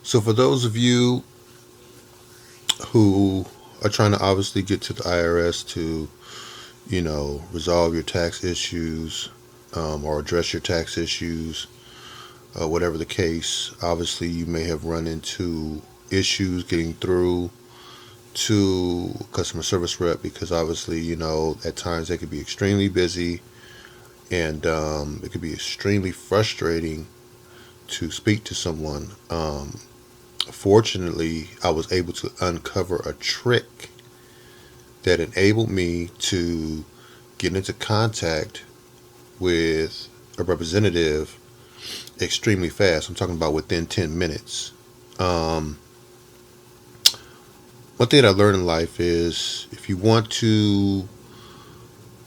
So for those of you who are trying to obviously get to the IRS to, resolve your tax issues, or address your tax issues, whatever the case, obviously you may have run into issues getting through to customer service rep because obviously, at times they could be extremely busy and it could be extremely frustrating to speak to someone. Fortunately, I was able to uncover a trick that enabled me to get into contact with a representative extremely fast. I'm talking about within 10 minutes. Um, One thing that I learned in life is if you want to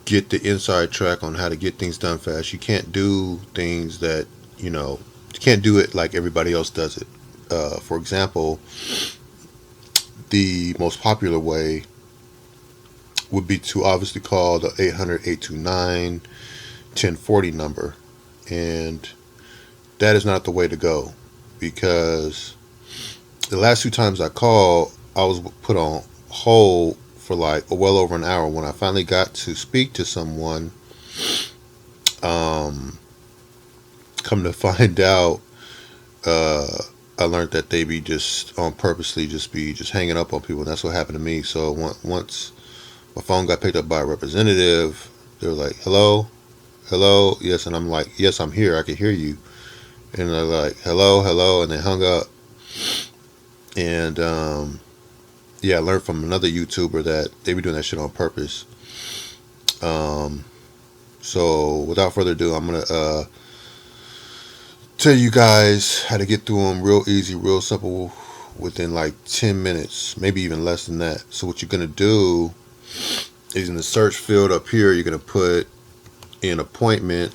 get the inside track on how to get things done fast, you can't do things that, you can't do it like everybody else does it. For example, the most popular way would be to obviously call the 800-829-1040 number. And that is not the way to go because the last two times I called, I was put on hold for like well over an hour. When I finally got to speak to someone, um, come to find out, uh, I learned that they be just on purposely just be just hanging up on people. And that's what happened to me. So once my phone got picked up by a representative, they were like, "Hello, hello, yes," and I'm like, "Yes, I'm here. I can hear you." And they're like, "Hello, hello," and they hung up. And yeah, I learned from another YouTuber that they be doing that shit on purpose. Um, so without further ado, I'm gonna tell you guys how to get through them real easy, real simple, within like 10 minutes, maybe even less than that. So what you're gonna do is in the search field up here, you're gonna put in appointment,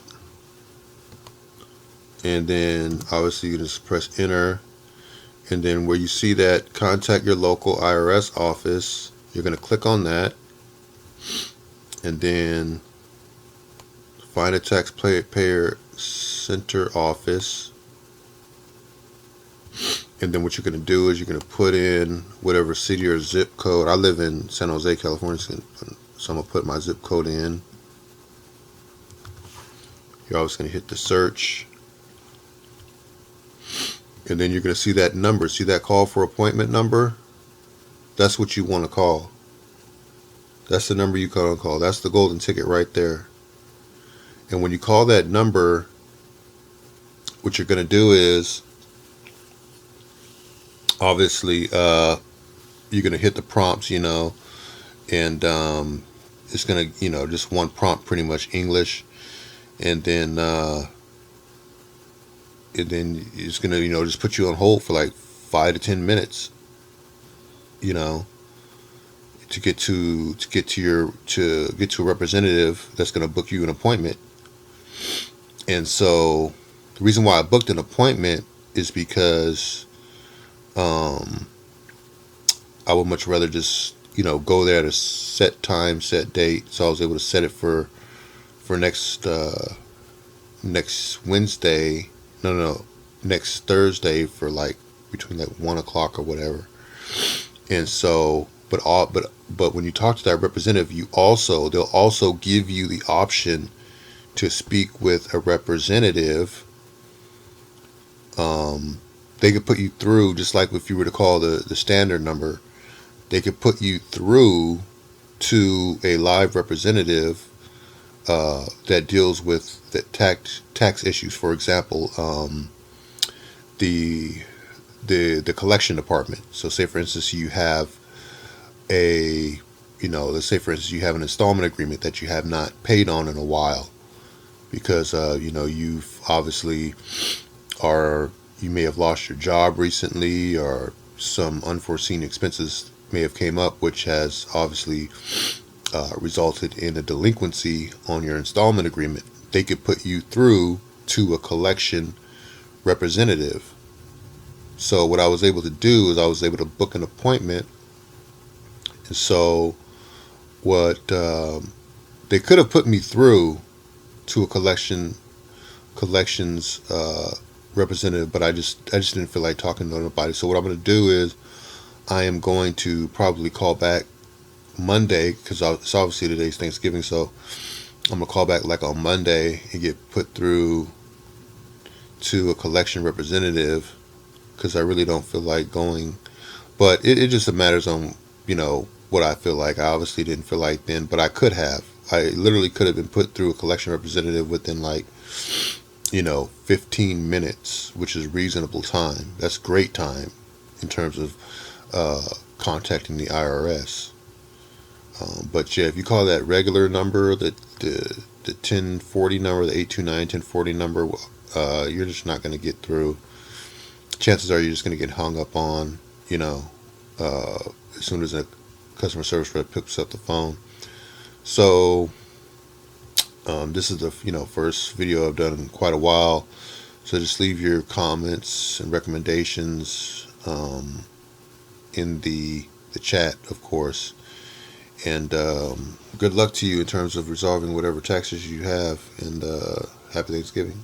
and then obviously you just press enter, and then where you see that contact your local IRS office, you're gonna click on that, and then find a taxpayer center office. And then what you're going to do is you're going to put in whatever city or zip code. I live in San Jose, California, so I'm going to put my zip code in. You're always going to hit the search. And then you're going to see that number. See that call for appointment number? That's what you want to call. That's the number you call. That's the golden ticket right there. And when you call that number, what you're going to do is obviously you're going to hit the prompts, and it's going to, just one prompt, pretty much English. And then it's going to, just put you on hold for like 5 to 10 minutes, to get to a representative that's going to book you an appointment. And so the reason why I booked an appointment is because I would much rather just go there at a set time, set date. So I was able to set it for next Wednesday. No, next Thursday for like between like 1 o'clock or whatever. And so, but when you talk to that representative, they'll also give you the option to speak with a representative. They could put you through, just like if you were to call the standard number, they could put you through to a live representative that deals with the tax issues. For example, the collection department. So say for instance you have let's say for instance you have an installment agreement that you have not paid on in a while because you've obviously you may have lost your job recently, or some unforeseen expenses may have came up, which has obviously resulted in a delinquency on your installment agreement. They could put you through to a collection representative. So what I was able to do is I was able to book an appointment. And so what they could have put me through to a collections representative, but I just didn't feel like talking to nobody. So what I'm going to do is I am going to probably call back Monday, because it's obviously today's Thanksgiving. So I'm gonna call back like on Monday and get put through to a collection representative, because I really don't feel like going. But it just matters on, what I feel like. I obviously didn't feel like then, but I could have. I literally could have been put through a collection representative within like 15 minutes, which is reasonable time. That's great time in terms of contacting the IRS. But yeah, if you call that regular number, the 1040 number, the 829-1040 number, you're just not going to get through. Chances are you're just going to get hung up on, uh, as soon as a customer service rep picks up the phone. So this is the first video I've done in quite a while. So just leave your comments and recommendations in the chat, of course. And good luck to you in terms of resolving whatever taxes you have. And happy Thanksgiving.